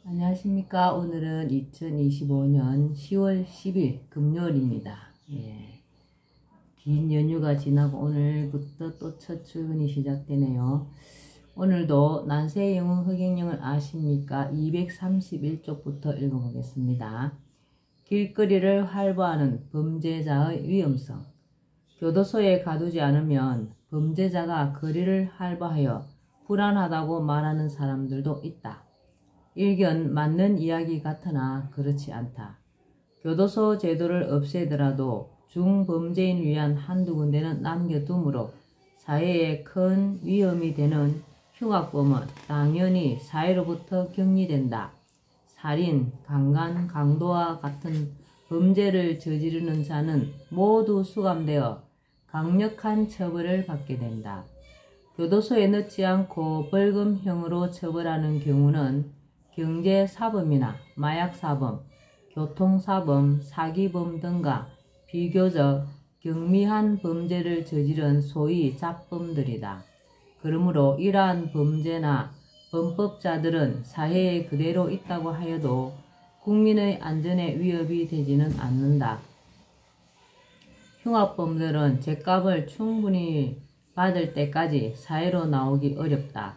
안녕하십니까. 오늘은 2025년 10월 10일 금요일입니다. 긴 연휴가 지나고 오늘부터 또 첫 출근이 시작되네요. 오늘도 난세 영웅 흑행령을 아십니까? 231쪽부터 읽어보겠습니다. 길거리를 활보하는 범죄자의 위험성. 교도소에 가두지 않으면 범죄자가 거리를 활보하여 불안하다고 말하는 사람들도 있다. 일견 맞는 이야기 같으나 그렇지 않다. 교도소 제도를 없애더라도 중범죄인 위한 한두 군데는 남겨두므로 사회에 큰 위험이 되는 흉악범은 당연히 사회로부터 격리된다. 살인, 강간, 강도와 같은 범죄를 저지르는 자는 모두 수감되어 강력한 처벌을 받게 된다. 교도소에 넣지 않고 벌금형으로 처벌하는 경우는 경제사범이나 마약사범, 교통사범, 사기범 등과 비교적 경미한 범죄를 저지른 소위 잡범들이다. 그러므로 이러한 범죄나 범법자들은 사회에 그대로 있다고 하여도 국민의 안전에 위협이 되지는 않는다. 흉악범들은 죗값을 충분히 받을 때까지 사회로 나오기 어렵다.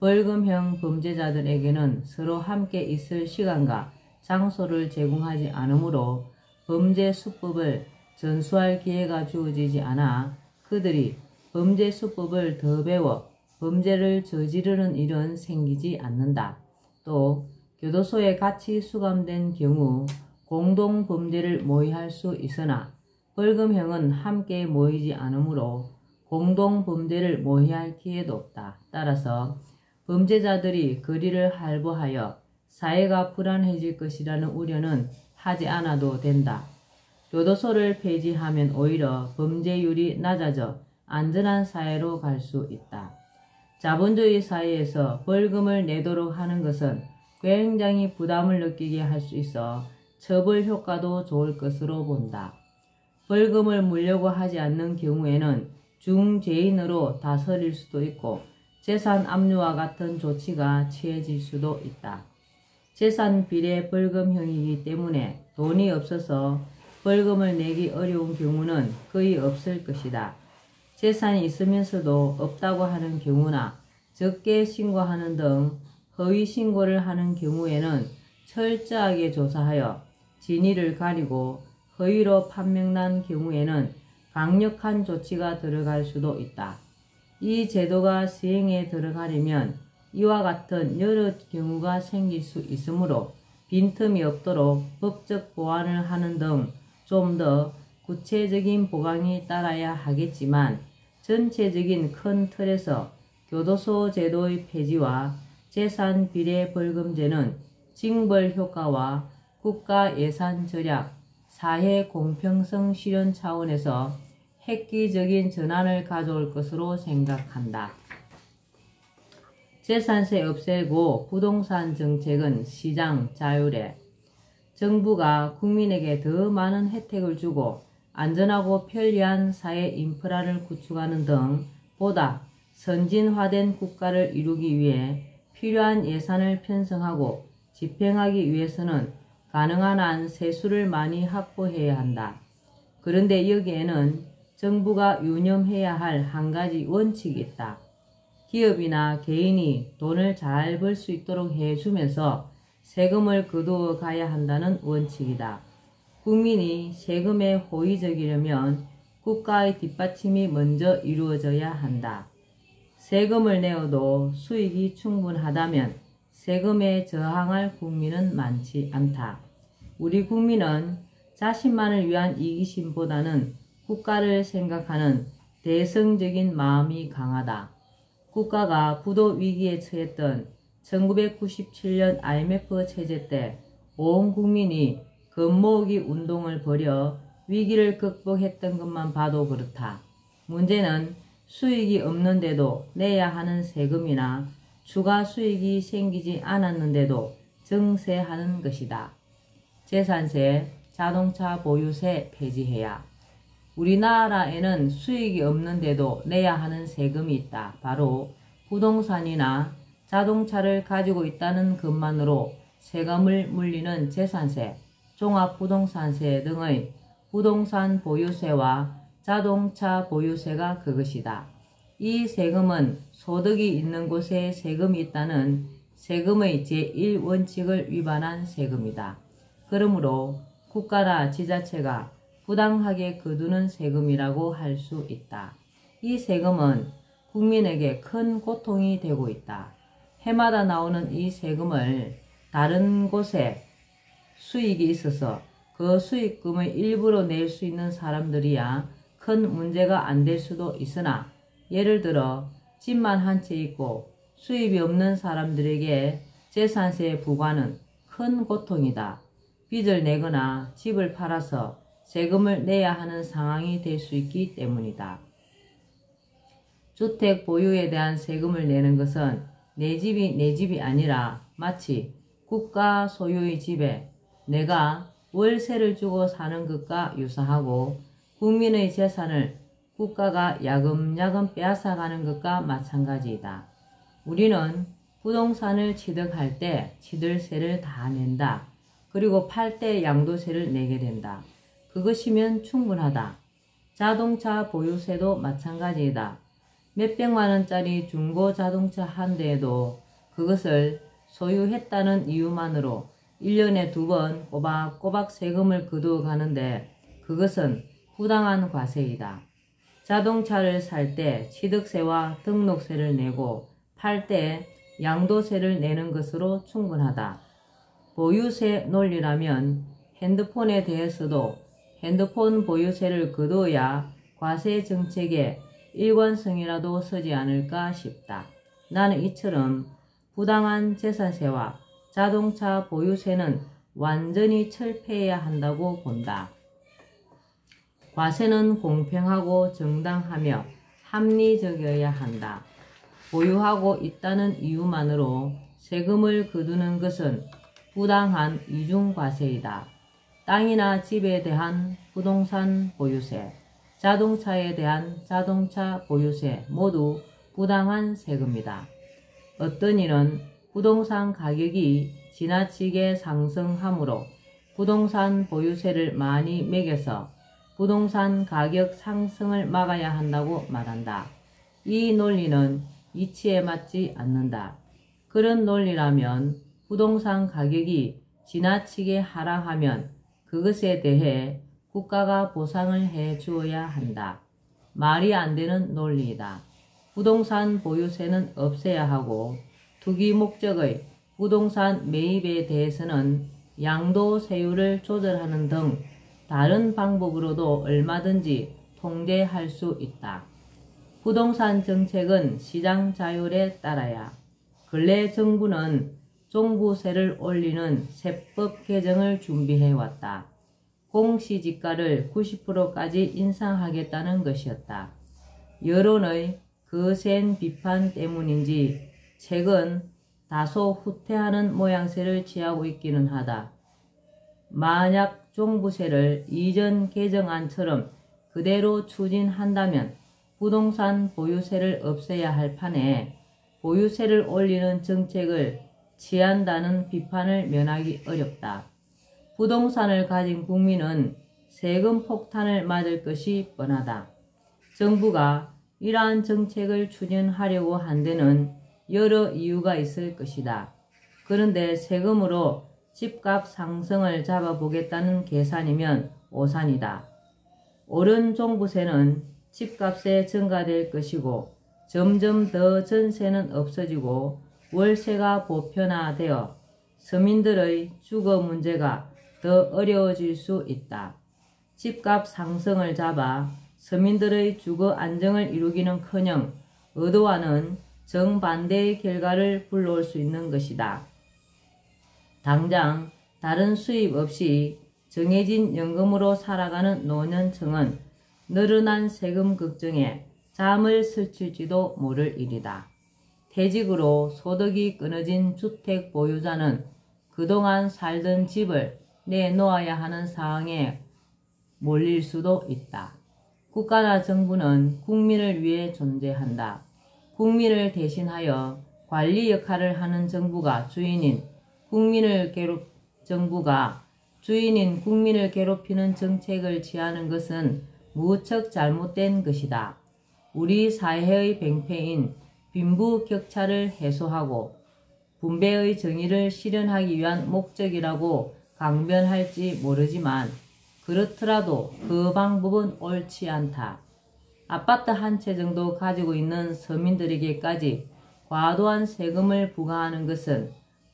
벌금형 범죄자들에게는 서로 함께 있을 시간과 장소를 제공하지 않으므로 범죄 수법을 전수할 기회가 주어지지 않아 그들이 범죄 수법을 더 배워 범죄를 저지르는 일은 생기지 않는다. 또 교도소에 같이 수감된 경우 공동 범죄를 모의할 수 있으나 벌금형은 함께 모이지 않으므로 공동 범죄를 모의할 기회도 없다. 따라서 범죄자들이 거리를 활보하여 사회가 불안해질 것이라는 우려는 하지 않아도 된다. 교도소를 폐지하면 오히려 범죄율이 낮아져 안전한 사회로 갈 수 있다. 자본주의 사회에서 벌금을 내도록 하는 것은 굉장히 부담을 느끼게 할 수 있어 처벌 효과도 좋을 것으로 본다. 벌금을 물려고 하지 않는 경우에는 중죄인으로 다스릴 수도 있고 재산 압류와 같은 조치가 취해질 수도 있다. 재산 비례 벌금형이기 때문에 돈이 없어서 벌금을 내기 어려운 경우는 거의 없을 것이다. 재산이 있으면서도 없다고 하는 경우나 적게 신고하는 등 허위 신고를 하는 경우에는 철저하게 조사하여 진위를 가리고 허위로 판명난 경우에는 강력한 조치가 들어갈 수도 있다. 이 제도가 시행에 들어가려면 이와 같은 여러 경우가 생길 수 있으므로 빈틈이 없도록 법적 보완을 하는 등 좀 더 구체적인 보강이 따라야 하겠지만 전체적인 큰 틀에서 교도소 제도의 폐지와 재산 비례 벌금제는 징벌 효과와 국가 예산 절약, 사회 공평성 실현 차원에서 획기적인 전환을 가져올 것으로 생각한다. 재산세 없애고 부동산 정책은 시장 자율에 정부가 국민에게 더 많은 혜택을 주고 안전하고 편리한 사회 인프라를 구축하는 등 보다 선진화된 국가를 이루기 위해 필요한 예산을 편성하고 집행하기 위해서는 가능한 한 세수를 많이 확보해야 한다. 그런데 여기에는 정부가 유념해야 할 한 가지 원칙이 있다. 기업이나 개인이 돈을 잘 벌 수 있도록 해주면서 세금을 거두어 가야 한다는 원칙이다. 국민이 세금에 호의적이려면 국가의 뒷받침이 먼저 이루어져야 한다. 세금을 내어도 수익이 충분하다면 세금에 저항할 국민은 많지 않다. 우리 국민은 자신만을 위한 이기심보다는 국가를 생각하는 대성적인 마음이 강하다. 국가가 부도 위기에 처했던 1997년 IMF 체제 때 온 국민이 겁모으기 운동을 벌여 위기를 극복했던 것만 봐도 그렇다. 문제는 수익이 없는데도 내야 하는 세금이나 추가 수익이 생기지 않았는데도 증세하는 것이다. 재산세, 자동차 보유세 폐지해야. 우리나라에는 수익이 없는데도 내야 하는 세금이 있다. 바로 부동산이나 자동차를 가지고 있다는 것만으로 세금을 물리는 재산세, 종합부동산세 등의 부동산 보유세와 자동차 보유세가 그것이다. 이 세금은 소득이 있는 곳에 세금이 있다는 세금의 제1원칙을 위반한 세금이다. 그러므로 국가나 지자체가 부당하게 거두는 세금이라고 할 수 있다. 이 세금은 국민에게 큰 고통이 되고 있다. 해마다 나오는 이 세금을 다른 곳에 수익이 있어서 그 수익금의 일부로 낼 수 있는 사람들이야 큰 문제가 안 될 수도 있으나, 예를 들어 집만 한 채 있고 수입이 없는 사람들에게 재산세 부과는 큰 고통이다. 빚을 내거나 집을 팔아서 세금을 내야 하는 상황이 될 수 있기 때문이다. 주택 보유에 대한 세금을 내는 것은 내 집이 아니라 마치 국가 소유의 집에 내가 월세를 주고 사는 것과 유사하고, 국민의 재산을 국가가 야금야금 빼앗아가는 것과 마찬가지이다. 우리는 부동산을 취득할 때 취득세를 다 낸다. 그리고 팔 때 양도세를 내게 된다. 그것이면 충분하다. 자동차 보유세도 마찬가지이다. 몇백만 원짜리 중고 자동차 한 대에도 그것을 소유했다는 이유만으로 1년에 2번 꼬박꼬박 세금을 거두어 가는데 그것은 부당한 과세이다. 자동차를 살 때 취득세와 등록세를 내고 팔 때 양도세를 내는 것으로 충분하다. 보유세 논리라면 핸드폰에 대해서도 핸드폰 보유세를 거두어야 과세 정책에 일관성이라도 서지 않을까 싶다. 나는 이처럼 부당한 재산세와 자동차 보유세는 완전히 철폐해야 한다고 본다. 과세는 공평하고 정당하며 합리적이어야 한다. 보유하고 있다는 이유만으로 세금을 거두는 것은 부당한 이중과세이다. 땅이나 집에 대한 부동산 보유세, 자동차에 대한 자동차 보유세 모두 부당한 세금이다. 어떤 이는 부동산 가격이 지나치게 상승하므로 부동산 보유세를 많이 매겨서 부동산 가격 상승을 막아야 한다고 말한다. 이 논리는 이치에 맞지 않는다. 그런 논리라면 부동산 가격이 지나치게 하락하면 그것에 대해 국가가 보상을 해 주어야 한다. 말이 안 되는 논리이다. 부동산 보유세는 없애야 하고 투기 목적의 부동산 매입에 대해서는 양도세율을 조절하는 등 다른 방법으로도 얼마든지 통제할 수 있다. 부동산 정책은 시장 자율에 따라야. 근래 정부는 종부세를 올리는 세법 개정을 준비해왔다. 공시지가를 90%까지 인상하겠다는 것이었다. 여론의 거센 비판 때문인지 최근 다소 후퇴하는 모양새를 취하고 있기는 하다. 만약 종부세를 이전 개정안처럼 그대로 추진한다면 부동산 보유세를 없애야 할 판에 보유세를 올리는 정책을 취한다는 비판을 면하기 어렵다. 부동산을 가진 국민은 세금 폭탄을 맞을 것이 뻔하다. 정부가 이러한 정책을 추진하려고 한 데는 여러 이유가 있을 것이다. 그런데 세금으로 집값 상승을 잡아보겠다는 계산이면 오산이다. 오른 종부세는 집값에 증가될 것이고 점점 더 전세는 없어지고 월세가 보편화되어 서민들의 주거 문제가 더 어려워질 수 있다. 집값 상승을 잡아 서민들의 주거 안정을 이루기는커녕 의도와는 정반대의 결과를 불러올 수 있는 것이다. 당장 다른 수입 없이 정해진 연금으로 살아가는 노년층은 늘어난 세금 걱정에 잠을 설칠지도 모를 일이다. 퇴직으로 소득이 끊어진 주택 보유자는 그동안 살던 집을 내놓아야 하는 상황에 몰릴 수도 있다. 국가나 정부는 국민을 위해 존재한다. 국민을 대신하여 관리 역할을 하는 정부가 주인인 정부가 주인인 국민을 괴롭히는 정책을 취하는 것은 무척 잘못된 것이다. 우리 사회의 뱅패인 빈부격차를 해소하고 분배의 정의를 실현하기 위한 목적이라고 강변할지 모르지만 그렇더라도 그 방법은 옳지 않다. 아파트 한 채 정도 가지고 있는 서민들에게까지 과도한 세금을 부과하는 것은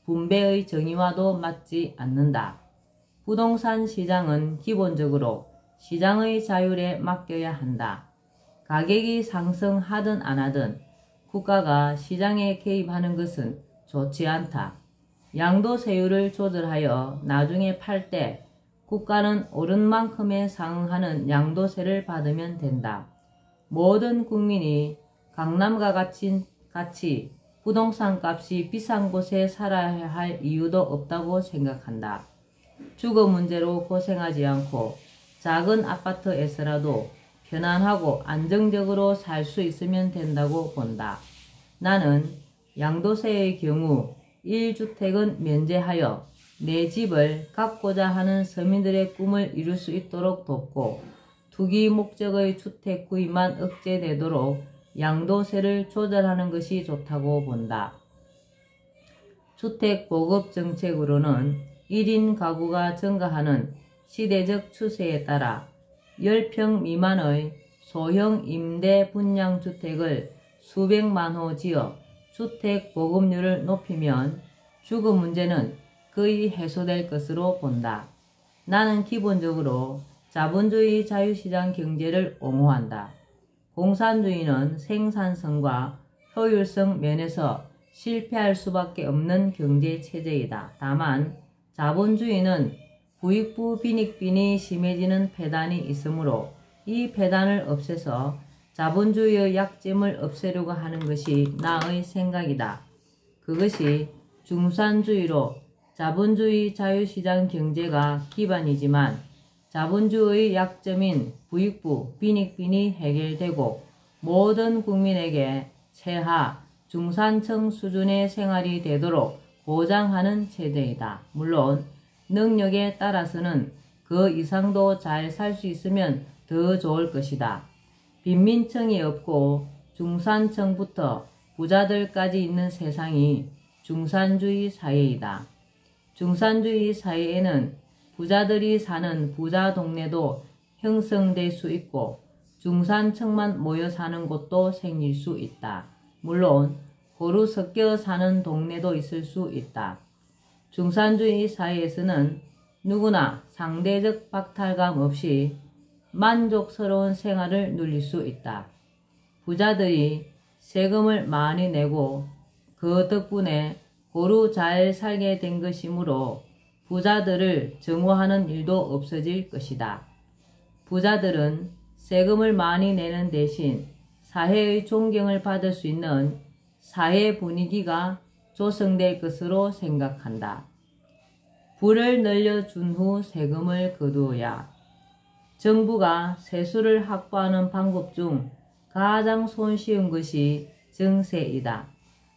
분배의 정의와도 맞지 않는다. 부동산 시장은 기본적으로 시장의 자율에 맡겨야 한다. 가격이 상승하든 안 하든 국가가 시장에 개입하는 것은 좋지 않다. 양도세율을 조절하여 나중에 팔 때 국가는 오른 만큼에 상응하는 양도세를 받으면 된다. 모든 국민이 강남과 같이 부동산 값이 비싼 곳에 살아야 할 이유도 없다고 생각한다. 주거 문제로 고생하지 않고 작은 아파트에서라도 편안하고 안정적으로 살 수 있으면 된다고 본다. 나는 양도세의 경우 1주택은 면제하여 내 집을 갖고자 하는 서민들의 꿈을 이룰 수 있도록 돕고 투기 목적의 주택 구입만 억제되도록 양도세를 조절하는 것이 좋다고 본다. 주택 보급 정책으로는 1인 가구가 증가하는 시대적 추세에 따라 10평 미만의 소형 임대 분양 주택을 수백만 호 지어 주택 보급률을 높이면 주거 문제는 거의 해소될 것으로 본다. 나는 기본적으로 자본주의 자유시장 경제를 옹호한다. 공산주의는 생산성과 효율성 면에서 실패할 수밖에 없는 경제체제이다. 다만 자본주의는 부익부 빈익빈이 심해지는 폐단이 있으므로 이 폐단을 없애서 자본주의의 약점을 없애려고 하는 것이 나의 생각이다. 그것이 중산주의로 자본주의 자유시장 경제가 기반이지만 자본주의의 약점인 부익부 빈익빈이 해결되고 모든 국민에게 최하 중산층 수준의 생활이 되도록 보장하는 체제이다. 물론 능력에 따라서는 그 이상도 잘 살 수 있으면 더 좋을 것이다. 빈민층이 없고 중산층부터 부자들까지 있는 세상이 중산주의 사회이다. 중산주의 사회에는 부자들이 사는 부자 동네도 형성될 수 있고 중산층만 모여 사는 곳도 생길 수 있다. 물론 고루 섞여 사는 동네도 있을 수 있다. 중산주의 사회에서는 누구나 상대적 박탈감 없이 만족스러운 생활을 누릴 수 있다. 부자들이 세금을 많이 내고 그 덕분에 고루 잘 살게 된 것이므로 부자들을 증오하는 일도 없어질 것이다. 부자들은 세금을 많이 내는 대신 사회의 존경을 받을 수 있는 사회 분위기가 조성될 것으로 생각한다. 부를 늘려준 후 세금을 거두어야. 정부가 세수를 확보하는 방법 중 가장 손쉬운 것이 증세이다.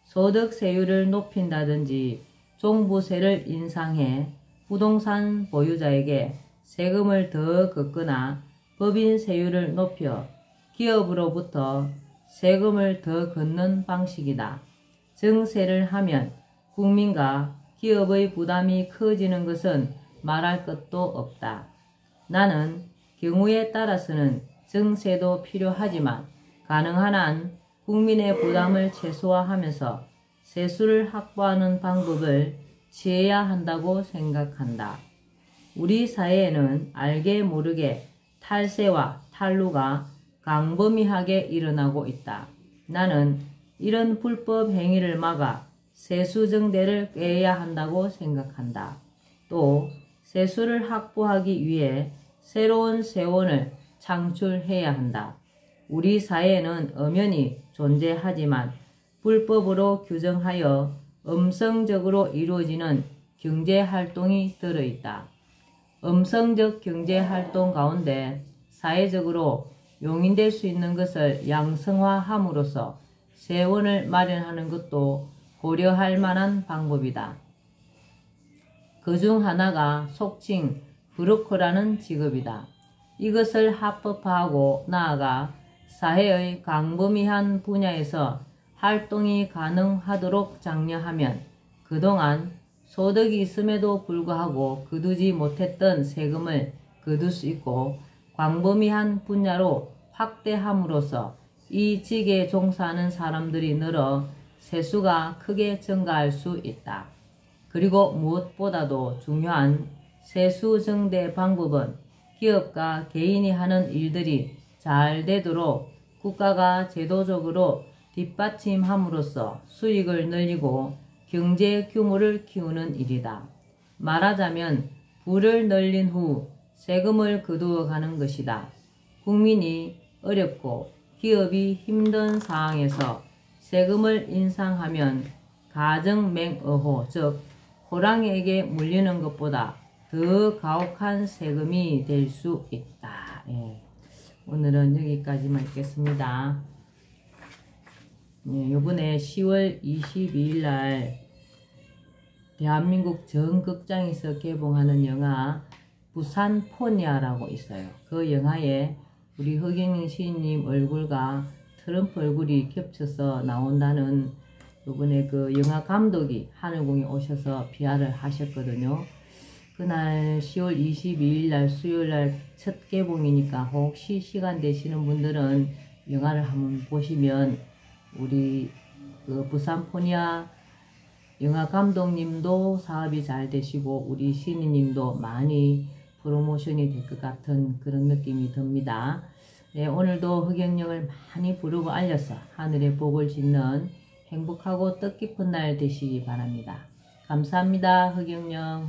소득세율을 높인다든지 종부세를 인상해 부동산 보유자에게 세금을 더 걷거나 법인세율을 높여 기업으로부터 세금을 더 걷는 방식이다. 증세를 하면 국민과 기업의 부담이 커지는 것은 말할 것도 없다. 나는 경우에 따라서는 증세도 필요하지만 가능한 한 국민의 부담을 최소화하면서 세수를 확보하는 방법을 취해야 한다고 생각한다. 우리 사회에는 알게 모르게 탈세와 탈루가 광범위하게 일어나고 있다. 나는 이런 불법 행위를 막아 세수정대를 깨야 한다고 생각한다. 또 세수를 확보하기 위해 새로운 세원을 창출해야 한다. 우리 사회에는 엄연히 존재하지만 불법으로 규정하여 음성적으로 이루어지는 경제활동이 들어있다. 음성적 경제활동 가운데 사회적으로 용인될 수 있는 것을 양성화함으로써 세원을 마련하는 것도 고려할 만한 방법이다. 그중 하나가 속칭 브로커라는 직업이다. 이것을 합법화하고 나아가 사회의 광범위한 분야에서 활동이 가능하도록 장려하면 그동안 소득이 있음에도 불구하고 거두지 못했던 세금을 거둘 수 있고 광범위한 분야로 확대함으로써 이 직에 종사하는 사람들이 늘어 세수가 크게 증가할 수 있다. 그리고 무엇보다도 중요한 세수 증대 방법은 기업과 개인이 하는 일들이 잘 되도록 국가가 제도적으로 뒷받침함으로써 수익을 늘리고 경제 규모를 키우는 일이다. 말하자면 부를 늘린 후 세금을 거두어 가는 것이다. 국민이 어렵고 기업이 힘든 상황에서 세금을 인상하면 가정맹어호, 즉 호랑이에게 물리는 것보다 더 가혹한 세금이 될 수 있다. 예. 오늘은 여기까지만 읽겠습니다. 예, 요번에 10월 22일 날 대한민국 전 극장에서 개봉하는 영화 부산 포니아라고 있어요. 그 영화에 우리 허경영 시인님 얼굴과 트럼프 얼굴이 겹쳐서 나온다는 요번에 그 영화 감독이 하늘공에 오셔서 PR을 하셨거든요. 그날 10월 22일 날 수요일 날 첫 개봉이니까 혹시 시간 되시는 분들은 영화를 한번 보시면 우리 그 부산 포니아 영화 감독님도 사업이 잘 되시고 우리 시인님도 많이 프로모션이 될 것 같은 그런 느낌이 듭니다. 네, 오늘도 허경영을 많이 부르고 알려서 하늘의 복을 짓는 행복하고 뜻깊은 날 되시기 바랍니다. 감사합니다. 허경영.